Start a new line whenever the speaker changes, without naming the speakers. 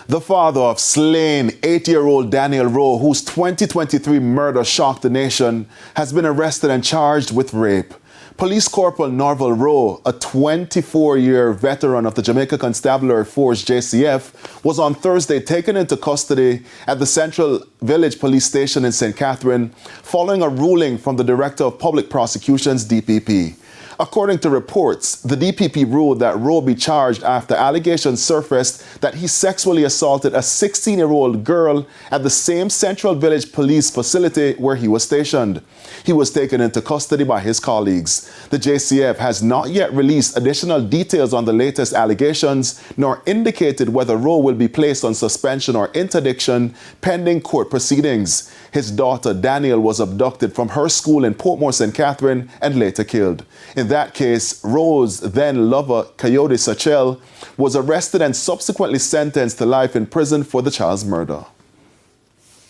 The father of slain 8-year-old Danielle Rowe, whose 2023 murder shocked the nation, has been arrested and charged with rape. Police Corporal Norval Rowe, a 24-year veteran of the Jamaica Constabulary Force JCF, was on Thursday taken into custody at the Central Village Police Station in St. Catherine following a ruling from the Director of Public Prosecutions DPP. According to reports, the DPP ruled that Rowe be charged after allegations surfaced that he sexually assaulted a 16-year-old girl at the same Central Village Police facility where he was stationed. He was taken into custody by his colleagues. The JCF has not yet released additional details on the latest allegations, nor indicated whether Rowe will be placed on suspension or interdiction pending court proceedings. His daughter Danielle was abducted from her school in Portmore, St. Catherine, and later killed. In that case, Rowe's then lover, Coyote Sachel, was arrested and subsequently sentenced to life in prison for the child's murder.